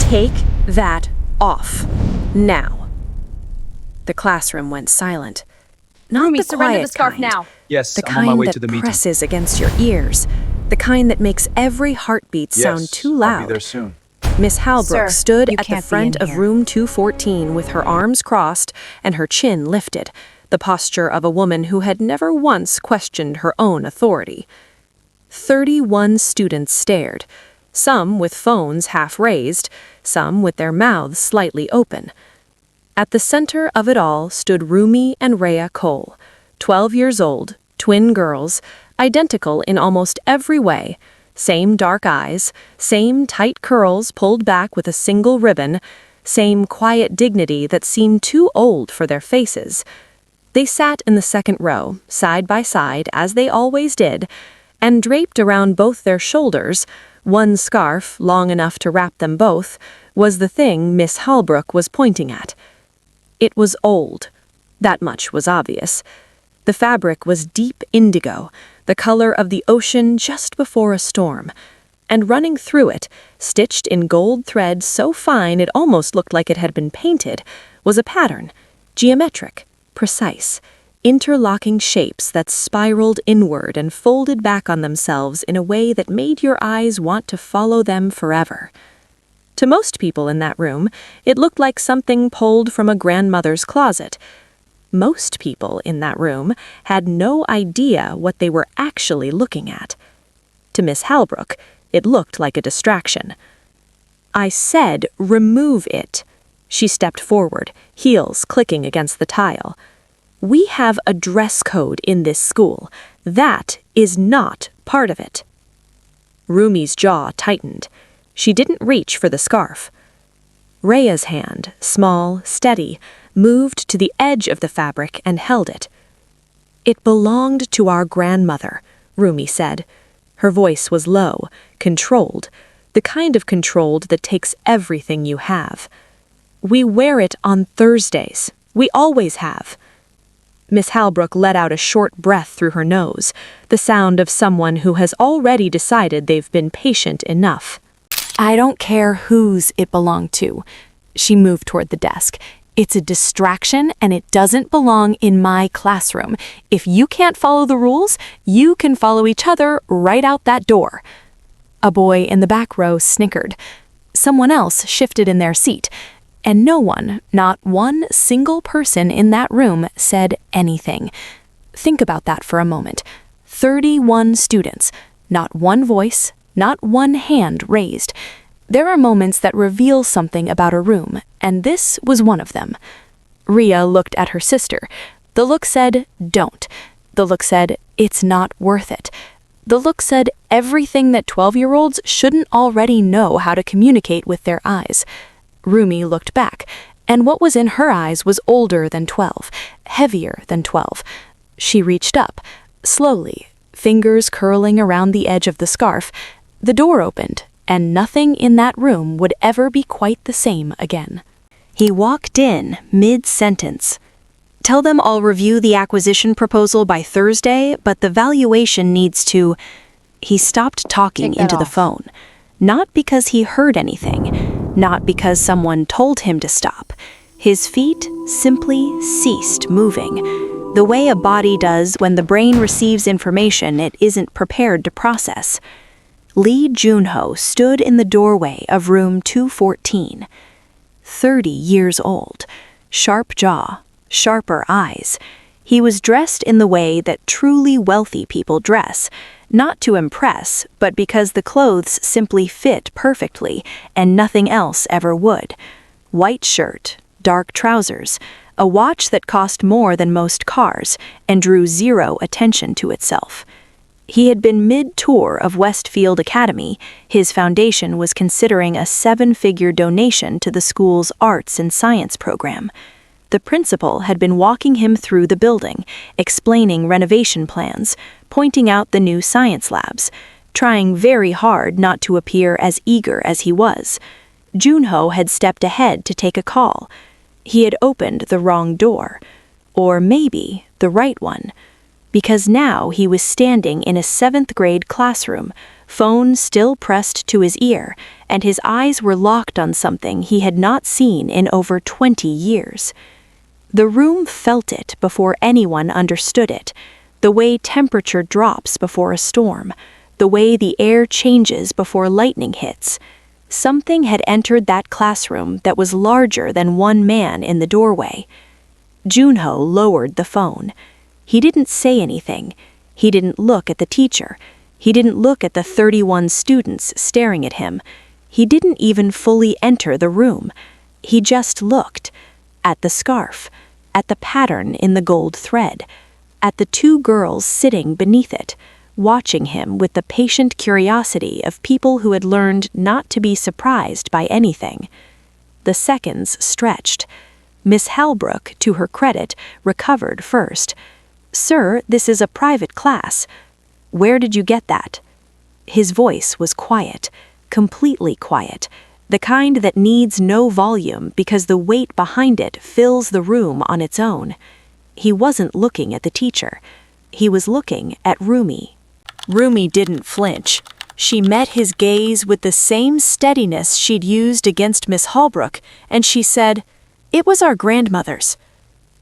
Take that off. Now. The classroom went silent. Not Rumi, the surrender quiet the scarf kind. now. Yes, The I'm on my kind way that to the meeting. presses against your ears. The kind that makes every heartbeat sound Yes, too I'll loud. be there soon. Miss Halbrook Sir, stood you at the can't be front in of here. room 214 with her arms crossed and her chin lifted, the posture of a woman who had never once questioned her own authority. 31 students stared, some with phones half raised, some with their mouths slightly open. At the center of it all stood Rumi and Rhea Cole, 12 years old, twin girls, identical in almost every way. Same dark eyes, same tight curls pulled back with a single ribbon, same quiet dignity that seemed too old for their faces. They sat in the second row, side by side, as they always did, and draped around both their shoulders, one scarf, long enough to wrap them both, was the thing Miss Halbrook was pointing at. It was old. That much was obvious. The fabric was deep indigo, the color of the ocean just before a storm, and running through it, stitched in gold thread so fine it almost looked like it had been painted, was a pattern, geometric, precise, interlocking shapes that spiraled inward and folded back on themselves in a way that made your eyes want to follow them forever. To most people in that room, it looked like something pulled from a grandmother's closet. Most people in that room had no idea what they were actually looking at. To Miss Halbrook, it looked like a distraction. "I said, remove it." She stepped forward, heels clicking against the tile. "We have a dress code in this school. That is not part of it." Rumi's jaw tightened. She didn't reach for the scarf. Rhea's hand, small, steady, moved to the edge of the fabric and held it. "It belonged to our grandmother," Rumi said. Her voice was low, controlled, the kind of controlled that takes everything you have. "We wear it on Thursdays. We always have." Miss Halbrook let out a short breath through her nose, the sound of someone who has already decided they've been patient enough. I don't care whose it belonged to. She moved toward the desk. It's a distraction and it doesn't belong in my classroom. If you can't follow the rules, you can follow each other right out that door. A boy in the back row snickered. Someone else shifted in their seat. And no one, not one single person in that room, said anything. Think about that for a moment. 31 students, not one voice, not one hand raised. There are moments that reveal something about a room, and this was one of them. Rhea looked at her sister. The look said, "Don't." The look said, "It's not worth it." The look said everything that 12-year-olds shouldn't already know how to communicate with their eyes. Rumi looked back, and what was in her eyes was older than 12, heavier than 12. She reached up, slowly, fingers curling around the edge of the scarf. The door opened, and nothing in that room would ever be quite the same again. He walked in mid-sentence. "Tell them I'll review the acquisition proposal by Thursday, but the valuation needs to..." He stopped talking Take that into the off. phone. Not because he heard anything, not because someone told him to stop. His feet simply ceased moving, the way a body does when the brain receives information it isn't prepared to process. Lee Jun-ho stood in the doorway of room 214. 30 years old, sharp jaw, sharper eyes. He was dressed in the way that truly wealthy people dress, not to impress, but because the clothes simply fit perfectly and nothing else ever would. White shirt, dark trousers, a watch that cost more than most cars and drew zero attention to itself. He had been mid-tour of Westfield Academy. His foundation was considering a 7-figure donation to the school's arts and science program. The principal had been walking him through the building, explaining renovation plans, pointing out the new science labs, trying very hard not to appear as eager as he was. Jun-ho had stepped ahead to take a call. He had opened the wrong door, or maybe the right one, because now he was standing in a 7th grade classroom, phone still pressed to his ear, and his eyes were locked on something he had not seen in over 20 years. The room felt it before anyone understood it, the way temperature drops before a storm, the way the air changes before lightning hits. Something had entered that classroom that was larger than one man in the doorway. Jun-ho lowered the phone. He didn't say anything. He didn't look at the teacher. He didn't look at the 31 students staring at him. He didn't even fully enter the room. He just looked at the scarf, at the pattern in the gold thread, at the two girls sitting beneath it, watching him with the patient curiosity of people who had learned not to be surprised by anything. The seconds stretched. Miss Halbrook, to her credit, recovered first. "Sir, this is a private class. Where did you get that?" His voice was quiet, completely quiet, the kind that needs no volume because the weight behind it fills the room on its own. He wasn't looking at the teacher. He was looking at Rumi. Rumi didn't flinch. She met his gaze with the same steadiness she'd used against Miss Halbrook, and she said, "It was our grandmother's."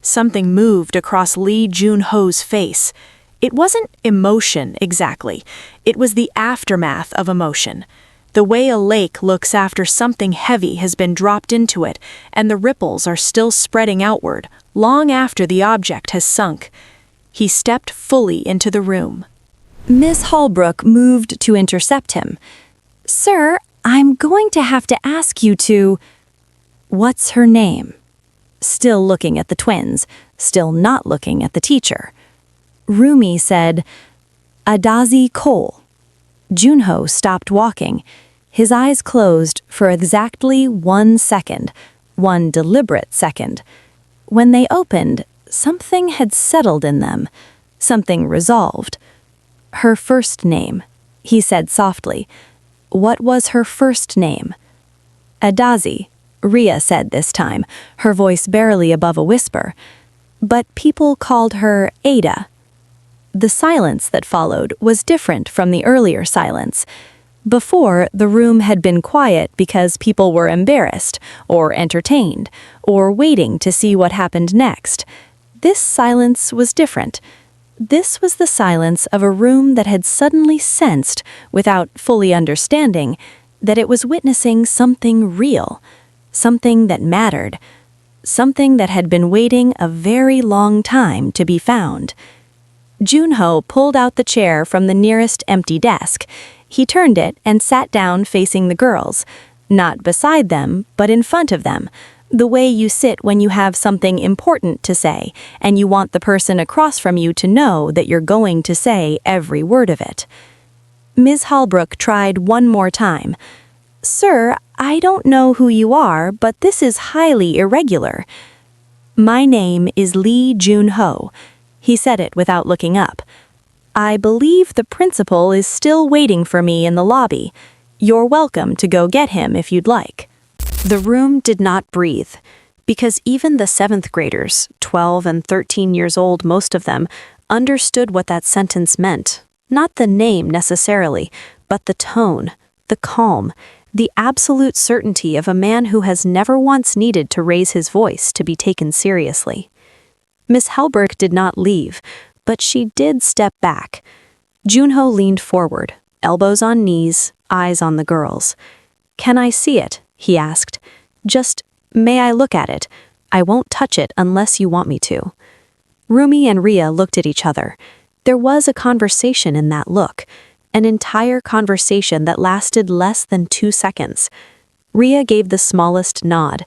Something moved across Lee Jun-ho's face. It wasn't emotion exactly. It was the aftermath of emotion. The way a lake looks after something heavy has been dropped into it, and the ripples are still spreading outward, long after the object has sunk. He stepped fully into the room. Miss Halbrook moved to intercept him. "Sir, I'm going to have to ask you to—" "What's her name?" Still looking at the twins, still not looking at the teacher. Rumi said, "Adazi Cole." Jun-ho stopped walking. His eyes closed for exactly 1 second, one deliberate second. When they opened, something had settled in them, something resolved. "Her first name," he said softly. "What was her first name?" "Adazi," Rhea said this time, her voice barely above a whisper. "But people called her Ada." The silence that followed was different from the earlier silence. Before, the room had been quiet because people were embarrassed, or entertained, or waiting to see what happened next. This silence was different. This was the silence of a room that had suddenly sensed, without fully understanding, that it was witnessing something real, something that mattered, something that had been waiting a very long time to be found. Jun-ho pulled out the chair from the nearest empty desk. He turned it and sat down facing the girls, not beside them, but in front of them, the way you sit when you have something important to say, and you want the person across from you to know that you're going to say every word of it. Ms. Halbrook tried one more time. "Sir, I don't know who you are, but this is highly irregular." "My name is Lee Jun-ho." He said it without looking up. "I believe the principal is still waiting for me in the lobby. You're welcome to go get him if you'd like." The room did not breathe, because even the 7th graders, 12 and 13 years old most of them, understood what that sentence meant. Not the name necessarily, but the tone, the calm, the absolute certainty of a man who has never once needed to raise his voice to be taken seriously. Miss Halbrook did not leave, but she did step back. Jun-ho leaned forward, elbows on knees, eyes on the girls. "Can I see it?" he asked. "Just, may I look at it? I won't touch it unless you want me to." Rumi and Rhea looked at each other. There was a conversation in that look, an entire conversation that lasted less than 2 seconds. Rhea gave the smallest nod.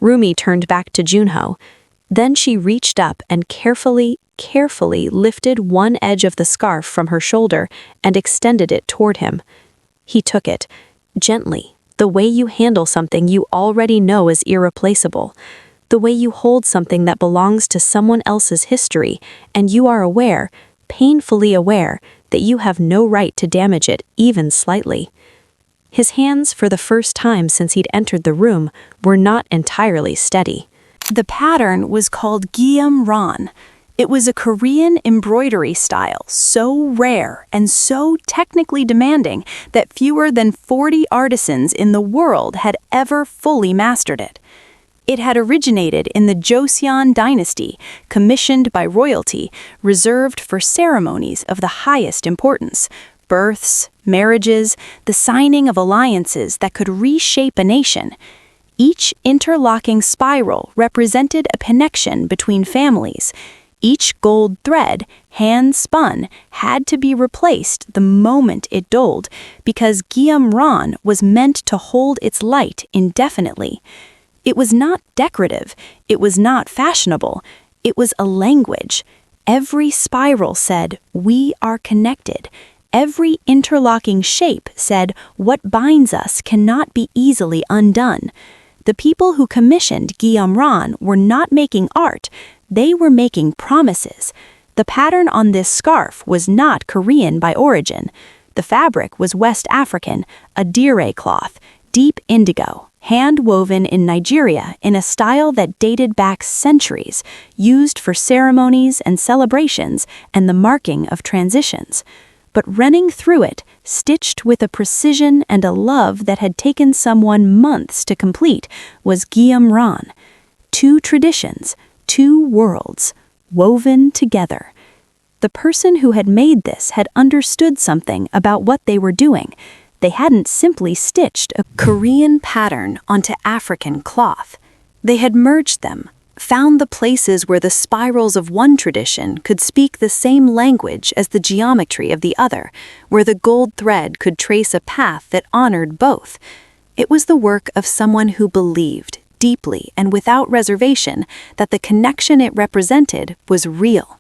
Rumi turned back to Jun-ho. Then she reached up and carefully lifted one edge of the scarf from her shoulder and extended it toward him. He took it, gently, the way you handle something you already know is irreplaceable, the way you hold something that belongs to someone else's history, and you are aware, painfully aware, that you have no right to damage it even slightly. His hands, for the first time since he'd entered the room, were not entirely steady. The pattern was called Guillaume Ron. It was a Korean embroidery style so rare and so technically demanding that fewer than 40 artisans in the world had ever fully mastered it. It had originated in the Joseon dynasty, commissioned by royalty, reserved for ceremonies of the highest importance: births, marriages, the signing of alliances that could reshape a nation. Each interlocking spiral represented a connection between families. Each gold thread, hand-spun, had to be replaced the moment it dulled, because Gyeomran was meant to hold its light indefinitely. It was not decorative, it was not fashionable, it was a language. Every spiral said, "We are connected." Every interlocking shape said, "What binds us cannot be easily undone." The people who commissioned Gyeomran were not making art, they were making promises. The pattern on this scarf was not Korean by origin. The fabric was West African, a dire cloth, deep indigo, hand-woven in Nigeria in a style that dated back centuries, used for ceremonies and celebrations and the marking of transitions. But running through it, stitched with a precision and a love that had taken someone months to complete, was Gyeomran. Two traditions, two worlds, woven together. The person who had made this had understood something about what they were doing. They hadn't simply stitched a Korean pattern onto African cloth. They had merged them, found the places where the spirals of one tradition could speak the same language as the geometry of the other, where the gold thread could trace a path that honored both. It was the work of someone who believed, deeply and without reservation, that the connection it represented was real.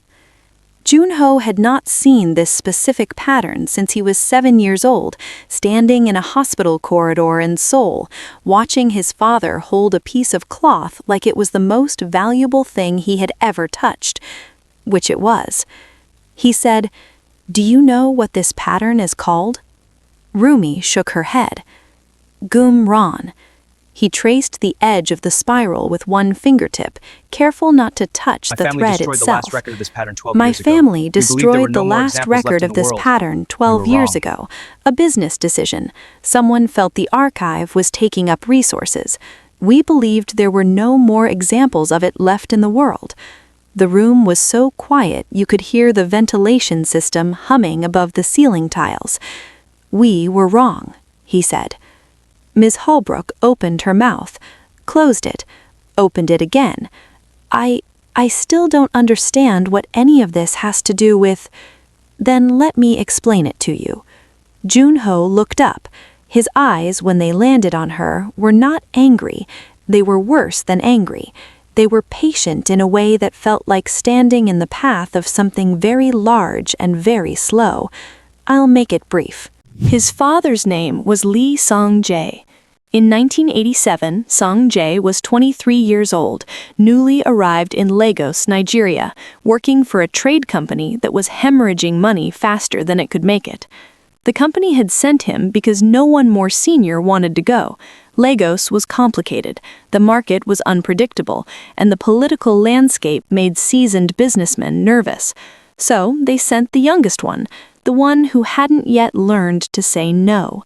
Jun-ho had not seen this specific pattern since he was 7 years old, standing in a hospital corridor in Seoul, watching his father hold a piece of cloth like it was the most valuable thing he had ever touched, which it was. He said, "Do you know what this pattern is called?" Rumi shook her head. Gyeomran. He traced the edge of the spiral with one fingertip, careful not to touch the thread itself. My family destroyed the last record of this pattern 12 years ago. A business decision. Someone felt the archive was taking up resources. We believed there were no more examples of it left in the world. The room was so quiet you could hear the ventilation system humming above the ceiling tiles. "We were wrong," he said. Ms. Holbrook opened her mouth, closed it, opened it again. I still don't understand what any of this has to do with..." "Then let me explain it to you." Jun-ho looked up. His eyes, when they landed on her, were not angry. They were worse than angry. They were patient in a way that felt like standing in the path of something very large and very slow. I'll make it brief. His father's name was Lee Sung-jae. In 1987, Sung-jae was 23 years old, newly arrived in Lagos, Nigeria, working for a trade company that was hemorrhaging money faster than it could make it. The company had sent him because no one more senior wanted to go. Lagos was complicated, the market was unpredictable, and the political landscape made seasoned businessmen nervous. So they sent the youngest one, the one who hadn't yet learned to say no.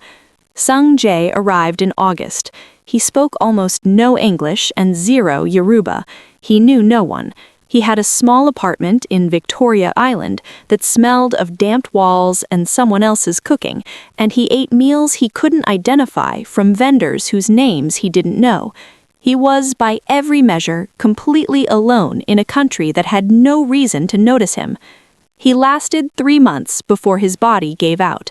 Sung-jae arrived in August. He spoke almost no English and zero Yoruba. He knew no one. He had a small apartment in Victoria Island that smelled of damp walls and someone else's cooking, and he ate meals he couldn't identify from vendors whose names he didn't know. He was, by every measure, completely alone in a country that had no reason to notice him. He lasted 3 months before his body gave out.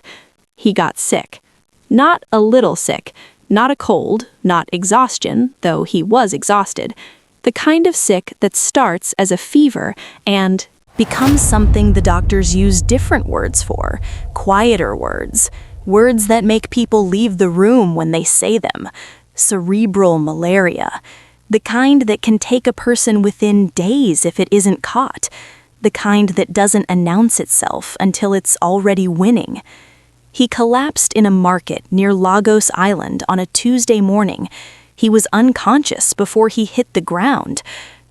He got sick. Not a little sick, not a cold, not exhaustion, though he was exhausted. The kind of sick that starts as a fever and becomes something the doctors use different words for, quieter words, words that make people leave the room when they say them. Cerebral malaria, the kind that can take a person within days if it isn't caught. The kind that doesn't announce itself until it's already winning. He collapsed in a market near Lagos Island on a Tuesday morning. He was unconscious before he hit the ground.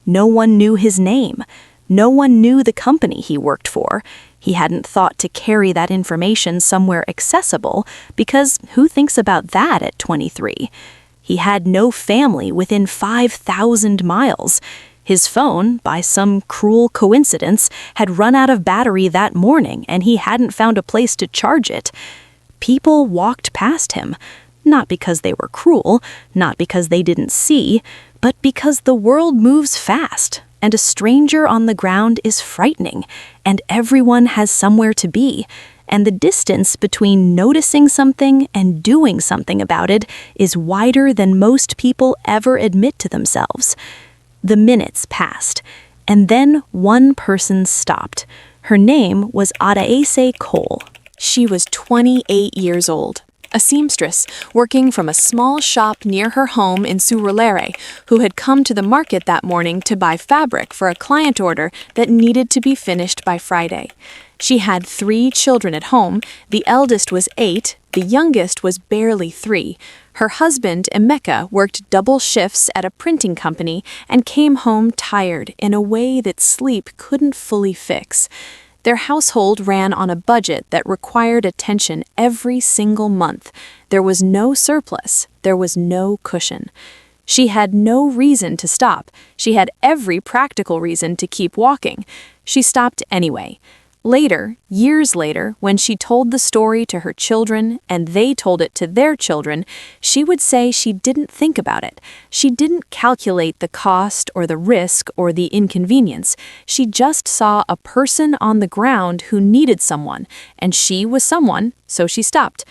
No one knew his name. No one knew the company he worked for. He hadn't thought to carry that information somewhere accessible, because who thinks about that at 23? He had no family within 5,000 miles. His phone, by some cruel coincidence, had run out of battery that morning, and he hadn't found a place to charge it. People walked past him, not because they were cruel, not because they didn't see, but because the world moves fast, and a stranger on the ground is frightening, and everyone has somewhere to be, and the distance between noticing something and doing something about it is wider than most people ever admit to themselves. The minutes passed, and then one person stopped. Her name was Adaese Cole. She was 28 years old, a seamstress working from a small shop near her home in Surulere, who had come to the market that morning to buy fabric for a client order that needed to be finished by Friday. She had 3 children at home. The eldest was 8, the youngest was barely 3. Her husband, Emeka, worked double shifts at a printing company and came home tired in a way that sleep couldn't fully fix. Their household ran on a budget that required attention every single month. There was no surplus. There was no cushion. She had no reason to stop. She had every practical reason to keep walking. She stopped anyway. Later, years later, when she told the story to her children and they told it to their children, she would say she didn't think about it. She didn't calculate the cost or the risk or the inconvenience. She just saw a person on the ground who needed someone, and she was someone, so she stopped.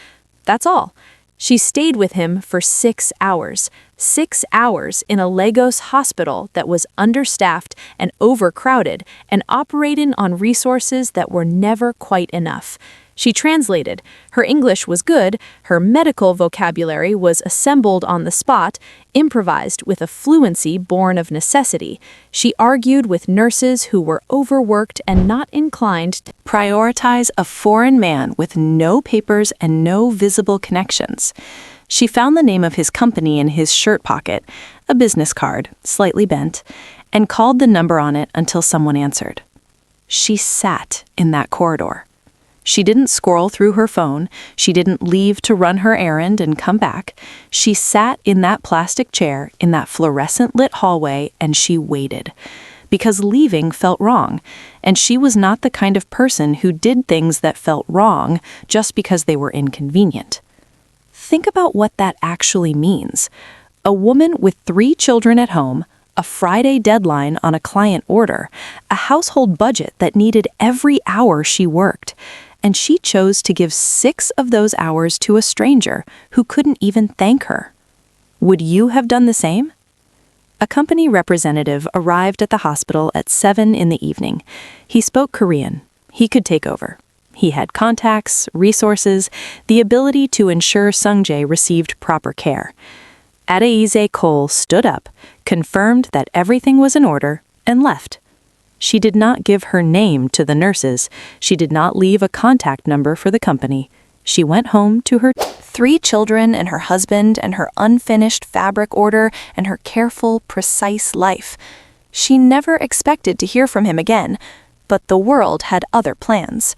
That's all. She stayed with him for 6 hours. 6 hours in a Lagos hospital that was understaffed and overcrowded and operating on resources that were never quite enough. She translated. Her English was good, her medical vocabulary was assembled on the spot, improvised with a fluency born of necessity. She argued with nurses who were overworked and not inclined to prioritize a foreign man with no papers and no visible connections. She found the name of his company in his shirt pocket, a business card, slightly bent, and called the number on it until someone answered. She sat in that corridor. She didn't scroll through her phone. She didn't leave to run her errand and come back. She sat in that plastic chair in that fluorescent-lit hallway, and she waited. Because leaving felt wrong, and she was not the kind of person who did things that felt wrong just because they were inconvenient. Think about what that actually means. A woman with 3 children at home, a Friday deadline on a client order, a household budget that needed every hour she worked, and she chose to give 6 of those hours to a stranger who couldn't even thank her. Would you have done the same? A company representative arrived at the hospital at 7 in the evening. He spoke Korean. He could take over. He had contacts, resources, the ability to ensure Sungjae received proper care. Adaese Cole stood up, confirmed that everything was in order, and left. She did not give her name to the nurses. She did not leave a contact number for the company. She went home to her 3 children and her husband and her unfinished fabric order and her careful, precise life. She never expected to hear from him again, but the world had other plans.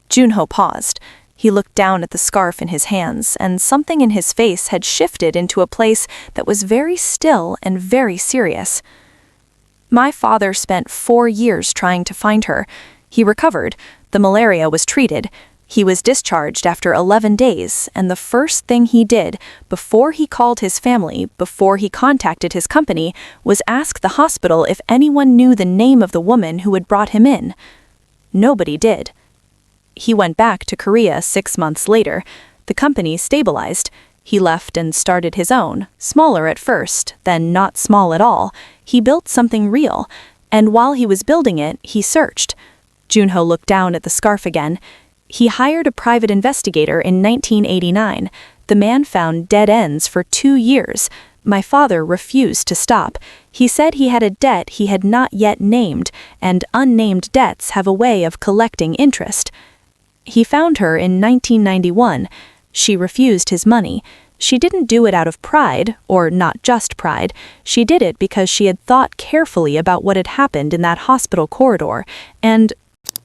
Jun-ho paused. He looked down at the scarf in his hands, and something in his face had shifted into a place that was very still and very serious. My father spent 4 years trying to find her. He recovered. The malaria was treated. He was discharged after 11 days, and the first thing he did, before he called his family, before he contacted his company, was ask the hospital if anyone knew the name of the woman who had brought him in. Nobody did. He went back to Korea 6 months later. The company stabilized. He left and started his own, smaller at first, then not small at all. He built something real, and while he was building it, he searched. Jun-ho looked down at the scarf again. He hired a private investigator in 1989. The man found dead ends for 2 years. My father refused to stop. He said he had a debt he had not yet named, and unnamed debts have a way of collecting interest. He found her in 1991. She refused his money. She didn't do it out of pride, or not just pride. She did it because she had thought carefully about what had happened in that hospital corridor, and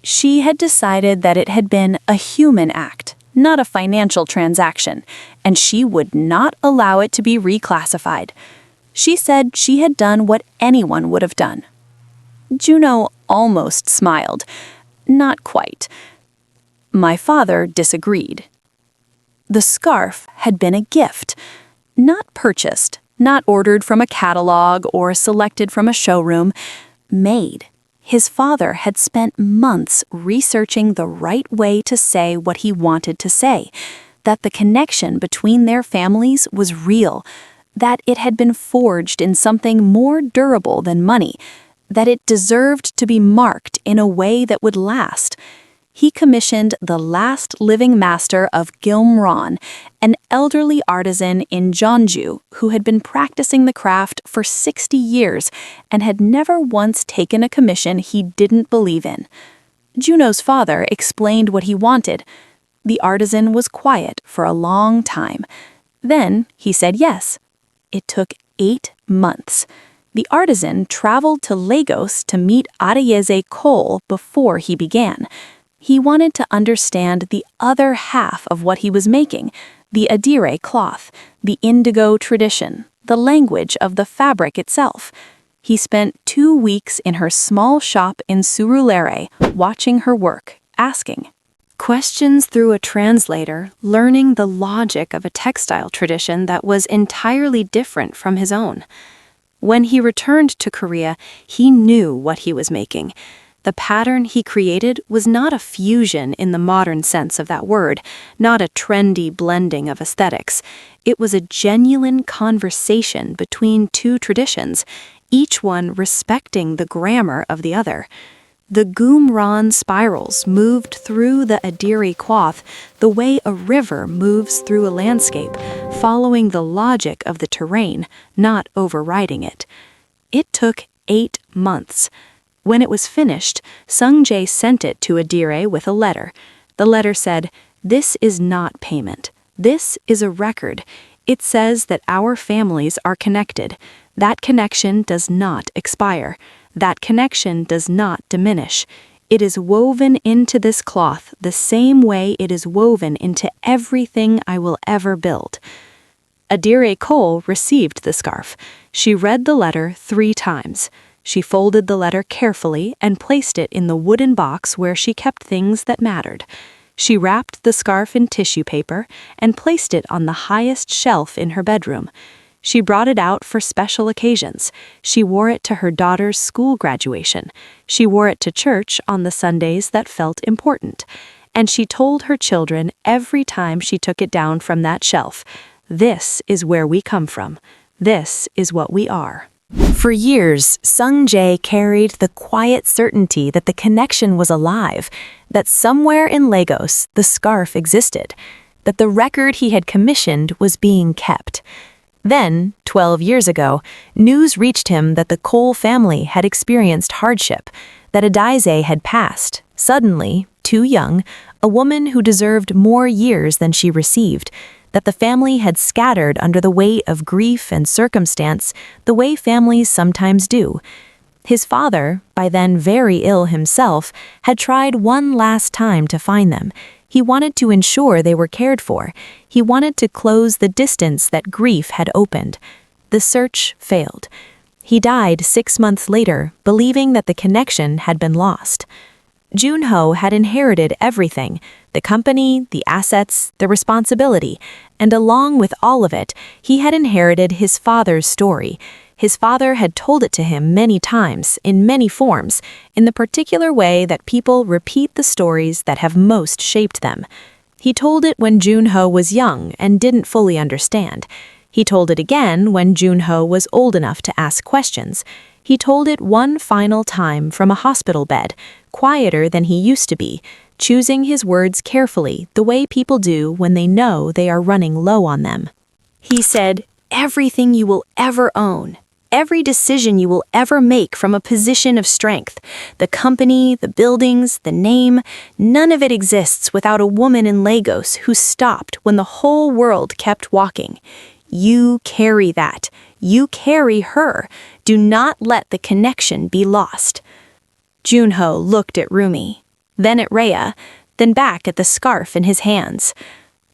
she had decided that it had been a human act, not a financial transaction, and she would not allow it to be reclassified. She said she had done what anyone would have done. Jun-ho almost smiled. Not quite. My father disagreed. The scarf had been a gift, not purchased, not ordered from a catalog or selected from a showroom, made. His father had spent months researching the right way to say what he wanted to say, that the connection between their families was real, that it had been forged in something more durable than money, that it deserved to be marked in a way that would last. He commissioned the last living master of Kdrama, an elderly artisan in Jeonju who had been practicing the craft for 60 years and had never once taken a commission he didn't believe in. Jun-ho's father explained what he wanted. The artisan was quiet for a long time. Then he said yes. It took 8 months. The artisan traveled to Lagos to meet Adeyeze Cole before he began. He wanted to understand the other half of what he was making, the adire cloth, the indigo tradition, the language of the fabric itself. He spent 2 weeks in her small shop in Surulere, watching her work, asking questions through a translator, learning the logic of a textile tradition that was entirely different from his own. When he returned to Korea, he knew what he was making. The pattern he created was not a fusion in the modern sense of that word, not a trendy blending of aesthetics. It was a genuine conversation between 2 traditions, each one respecting the grammar of the other. The Gumran spirals moved through the adire cloth the way a river moves through a landscape, following the logic of the terrain, not overriding it. It took 8 months. When it was finished, Sung-jae sent it to Adire with a letter. The letter said, "This is not payment. This is a record. It says that our families are connected. That connection does not expire. That connection does not diminish. It is woven into this cloth the same way it is woven into everything I will ever build." Adire Cole received the scarf. She read the letter 3 times. She folded the letter carefully and placed it in the wooden box where she kept things that mattered. She wrapped the scarf in tissue paper and placed it on the highest shelf in her bedroom. She brought it out for special occasions. She wore it to her daughter's school graduation. She wore it to church on the Sundays that felt important. And she told her children every time she took it down from that shelf, "This is where we come from. This is what we are." For years, Sung-jae carried the quiet certainty that the connection was alive, that somewhere in Lagos the scarf existed, that the record he had commissioned was being kept. Then, 12 years ago, news reached him that the Cole family had experienced hardship, that Adeyeze had passed, suddenly, too young, a woman who deserved more years than she received, that the family had scattered under the weight of grief and circumstance, the way families sometimes do. His father, by then very ill himself, had tried one last time to find them. He wanted to ensure they were cared for. He wanted to close the distance that grief had opened. The search failed. He died 6 months later, believing that the connection had been lost. Jun-ho had inherited everything, the company, the assets, the responsibility, and along with all of it, he had inherited his father's story. His father had told it to him many times, in many forms, in the particular way that people repeat the stories that have most shaped them. He told it when Jun-ho was young and didn't fully understand. He told it again when Jun-ho was old enough to ask questions. He told it one final time from a hospital bed, quieter than he used to be, choosing his words carefully the way people do when they know they are running low on them. He said, "Everything you will ever own, every decision you will ever make from a position of strength. The company, the buildings, the name, none of it exists without a woman in Lagos who stopped when the whole world kept walking. You carry that. You carry her. Do not let the connection be lost. Jun-ho looked at Rumi, then at Rhea, then back at the scarf in his hands.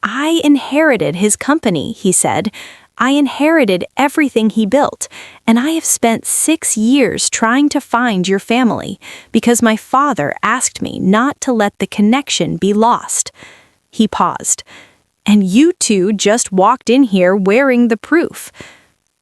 I inherited his company, he said. I inherited everything he built, and I have spent 6 years trying to find your family because my father asked me not to let the connection be lost. He paused. And you two just walked in here wearing the proof.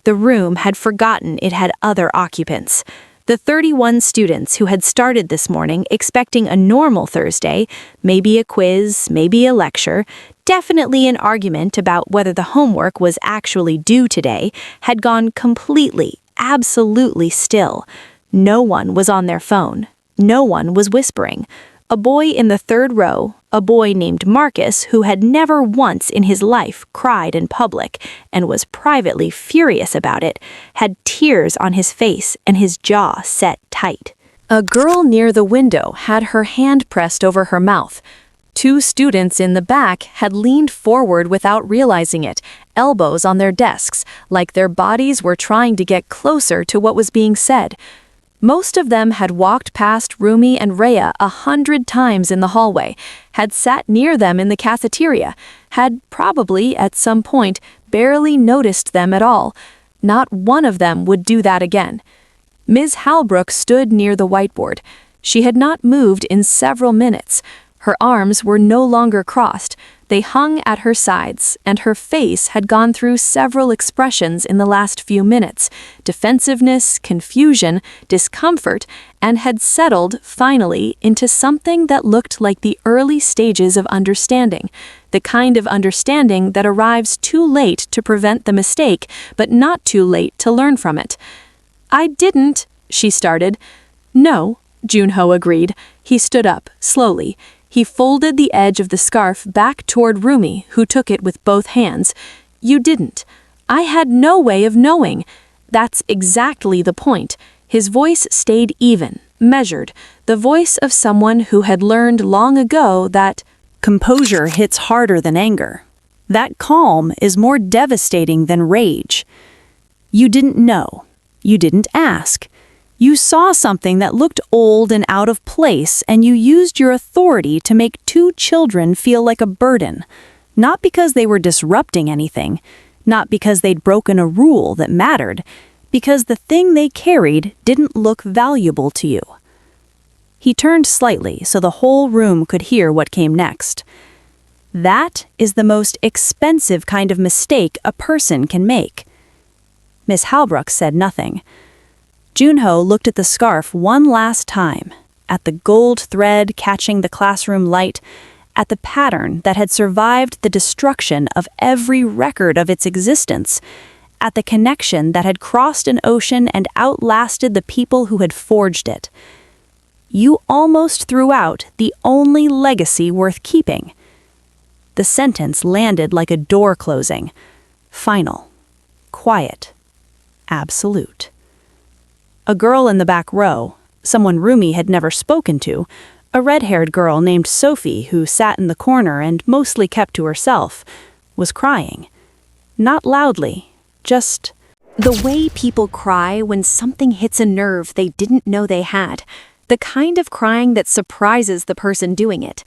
The room had forgotten it had other occupants. The 31 students who had started this morning expecting a normal Thursday, maybe a quiz, maybe a lecture, definitely an argument about whether the homework was actually due today, had gone completely, absolutely still. No one was on their phone. No one was whispering. A boy in the third row, a boy named Marcus, who had never once in his life cried in public and was privately furious about it, had tears on his face and his jaw set tight. A girl near the window had her hand pressed over her mouth. 2 students in the back had leaned forward without realizing it, elbows on their desks, like their bodies were trying to get closer to what was being said. Most of them had walked past Rumi and Rhea 100 times in the hallway, had sat near them in the cafeteria, had probably, at some point, barely noticed them at all. Not one of them would do that again. Ms. Halbrook stood near the whiteboard. She had not moved in several minutes. Her arms were no longer crossed. They hung at her sides, and her face had gone through several expressions in the last few minutes: defensiveness, confusion, discomfort, and had settled, finally, into something that looked like the early stages of understanding, the kind of understanding that arrives too late to prevent the mistake, but not too late to learn from it. "I didn't," she started. "No," Jun-ho agreed. He stood up, slowly. He folded the edge of the scarf back toward Rumi, who took it with both hands. "You didn't. I had no way of knowing. That's exactly the point." His voice stayed even, measured, the voice of someone who had learned long ago that composure hits harder than anger. That calm is more devastating than rage. You didn't know. You didn't ask. You saw something that looked old and out of place, and you used your authority to make 2 children feel like a burden. Not because they were disrupting anything, not because they'd broken a rule that mattered, because the thing they carried didn't look valuable to you. He turned slightly so the whole room could hear what came next. That is the most expensive kind of mistake a person can make. Miss Halbrook said nothing. Jun-ho looked at the scarf one last time, at the gold thread catching the classroom light, at the pattern that had survived the destruction of every record of its existence, at the connection that had crossed an ocean and outlasted the people who had forged it. You almost threw out the only legacy worth keeping. The sentence landed like a door closing. Final. Quiet. Absolute. A girl in the back row, someone Rumi had never spoken to, a red-haired girl named Sophie who sat in the corner and mostly kept to herself, was crying. Not loudly, just the way people cry when something hits a nerve they didn't know they had, the kind of crying that surprises the person doing it.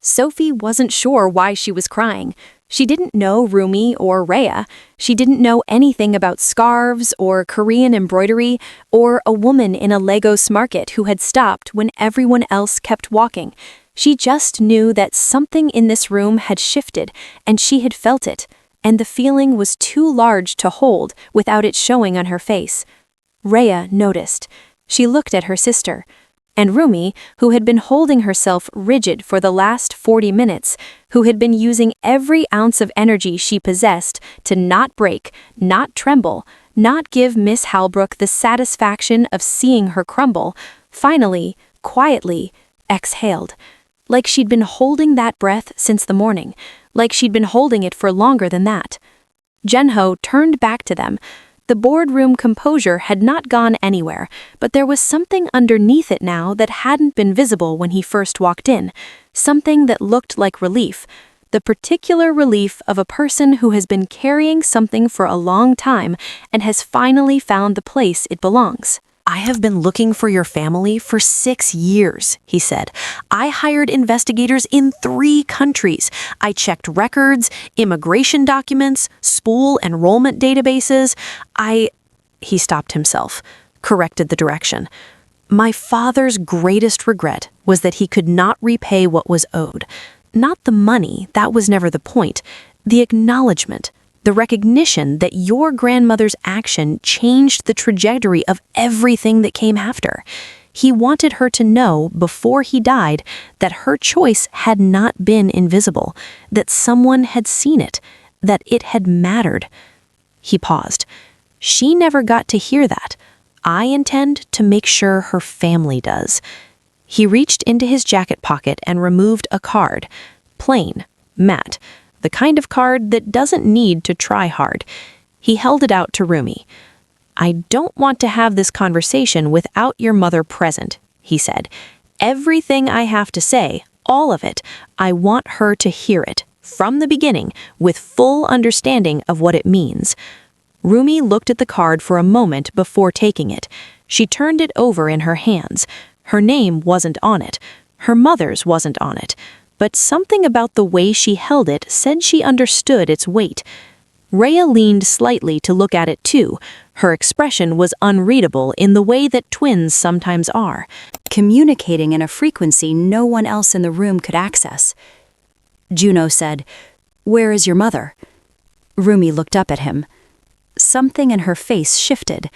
Sophie wasn't sure why she was crying. She didn't know Rumi or Rhea. She didn't know anything about scarves or Korean embroidery or a woman in a Lagos market who had stopped when everyone else kept walking. She just knew that something in this room had shifted, and she had felt it, and the feeling was too large to hold without it showing on her face. Rhea noticed. She looked at her sister. And Rumi, who had been holding herself rigid for the last 40 minutes, who had been using every ounce of energy she possessed to not break, not tremble, not give Miss Halbrook the satisfaction of seeing her crumble, finally, quietly, exhaled, like she'd been holding that breath since the morning, like she'd been holding it for longer than that. Jun-ho turned back to them. The boardroom composure had not gone anywhere, but there was something underneath it now that hadn't been visible when he first walked in, something that looked like relief, the particular relief of a person who has been carrying something for a long time and has finally found the place it belongs. "I have been looking for your family for 6 years," he said. "I hired investigators in 3 countries. I checked records, immigration documents, school enrollment databases. He stopped himself, corrected the direction. "My father's greatest regret was that he could not repay what was owed. Not the money, that was never the point. The acknowledgement. The recognition that your grandmother's action changed the trajectory of everything that came after. He wanted her to know, before he died, that her choice had not been invisible, that someone had seen it, that it had mattered." He paused. "She never got to hear that. I intend to make sure her family does." He reached into his jacket pocket and removed a card. Plain, matte. The kind of card that doesn't need to try hard. He held it out to Rumi. "I don't want to have this conversation without your mother present," he said. "Everything I have to say, all of it, I want her to hear it, from the beginning, with full understanding of what it means." Rumi looked at the card for a moment before taking it. She turned it over in her hands. Her name wasn't on it. Her mother's wasn't on it. But something about the way she held it said she understood its weight. Rhea leaned slightly to look at it too. Her expression was unreadable in the way that twins sometimes are, communicating in a frequency no one else in the room could access. Juno said, "Where is your mother?" Rumi looked up at him. Something in her face shifted.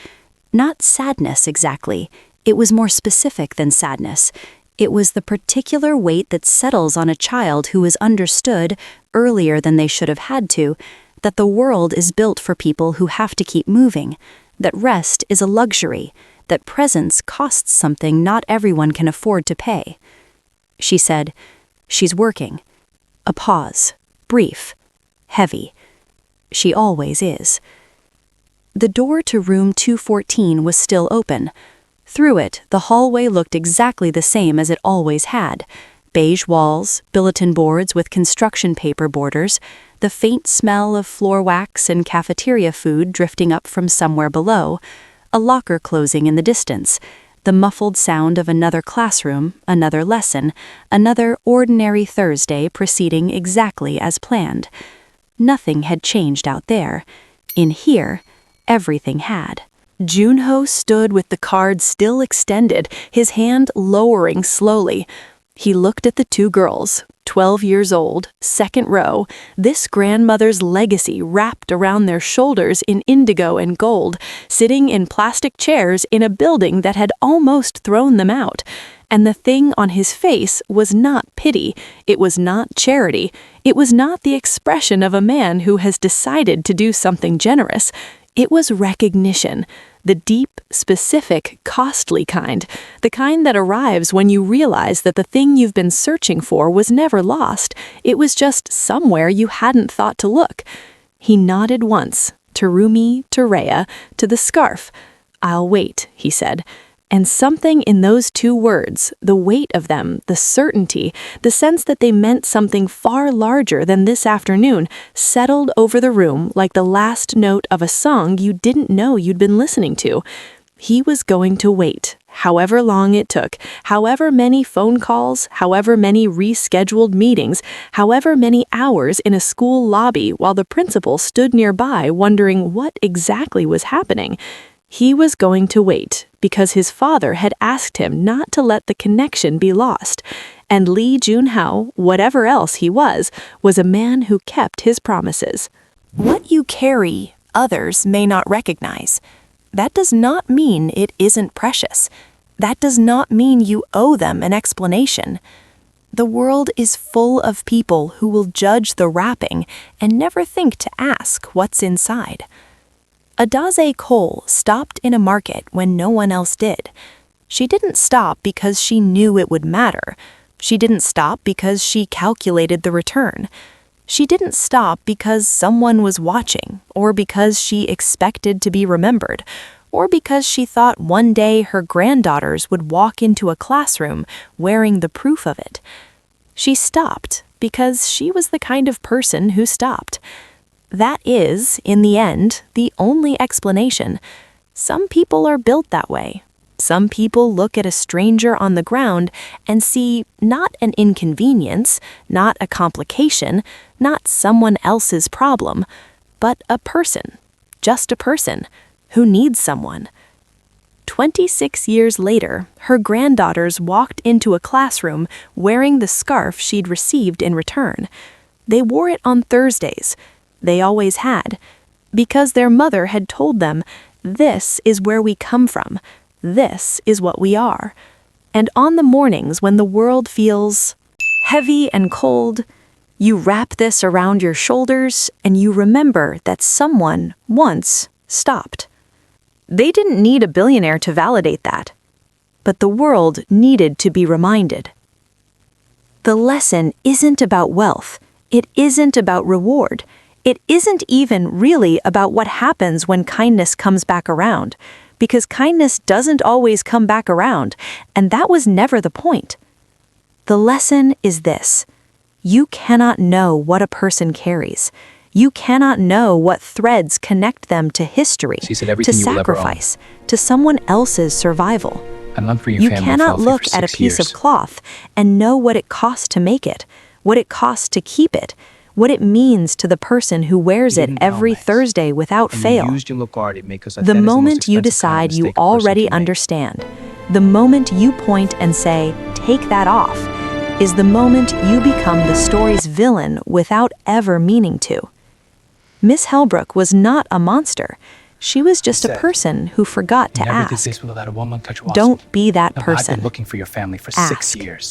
Not sadness exactly. It was more specific than sadness. It was the particular weight that settles on a child who is understood, earlier than they should have had to, that the world is built for people who have to keep moving, that rest is a luxury, that presence costs something not everyone can afford to pay. She said, "She's working." A pause, brief, heavy. She always is. The door to room 214 was still open. Through it, the hallway looked exactly the same as it always had. Beige walls, bulletin boards with construction paper borders, the faint smell of floor wax and cafeteria food drifting up from somewhere below, a locker closing in the distance, the muffled sound of another classroom, another lesson, another ordinary Thursday proceeding exactly as planned. Nothing had changed out there. In here, everything had. Jun-ho stood with the card still extended, his hand lowering slowly. He looked at the 2 girls, 12 years old, second row, this grandmother's legacy wrapped around their shoulders in indigo and gold, sitting in plastic chairs in a building that had almost thrown them out. And the thing on his face was not pity, it was not charity, it was not the expression of a man who has decided to do something generous. It was recognition, the deep, specific, costly kind, the kind that arrives when you realize that the thing you've been searching for was never lost, it was just somewhere you hadn't thought to look. He nodded once, to Rumi, to Rhea, to the scarf. "I'll wait," he said. And something in those 2 words, the weight of them, the certainty, the sense that they meant something far larger than this afternoon, settled over the room like the last note of a song you didn't know you'd been listening to. He was going to wait, however long it took, however many phone calls, however many rescheduled meetings, however many hours in a school lobby while the principal stood nearby wondering what exactly was happening. He was going to wait because his father had asked him not to let the connection be lost, and Lee Jun-ho, whatever else he was a man who kept his promises. What you carry, others may not recognize. That does not mean it isn't precious. That does not mean you owe them an explanation. The world is full of people who will judge the wrapping and never think to ask what's inside. Adaze Cole stopped in a market when no one else did. She didn't stop because she knew it would matter. She didn't stop because she calculated the return. She didn't stop because someone was watching, or because she expected to be remembered, or because she thought one day her granddaughters would walk into a classroom wearing the proof of it. She stopped because she was the kind of person who stopped. That is, in the end, the only explanation. Some people are built that way. Some people look at a stranger on the ground and see not an inconvenience, not a complication, not someone else's problem, but a person, just a person, who needs someone. 26 years later, her granddaughters walked into a classroom wearing the scarf she'd received in return. They wore it on Thursdays. They always had, because their mother had told them, "This is where we come from. This is what we are." And on the mornings when the world feels heavy and cold, you wrap this around your shoulders and you remember that someone once stopped. They didn't need a billionaire to validate that, but the world needed to be reminded. The lesson isn't about wealth. It isn't about reward. It isn't even really about what happens when kindness comes back around, because kindness doesn't always come back around, and that was never the point. The lesson is this: you cannot know what a person carries. You cannot know what threads connect them to history, to sacrifice, to someone else's survival. You cannot look at a piece of cloth and know what it costs to make it, what it costs to keep it, what it means to the person who wears it every Thursday without fail. The moment you decide you already understand, the moment you point and say, "Take that off," is the moment you become the story's villain without ever meaning to. Miss Hellbrook was not a monster. She was just a person who forgot to ask. Don't be that person. I've been looking for your family for Ask. 6 years.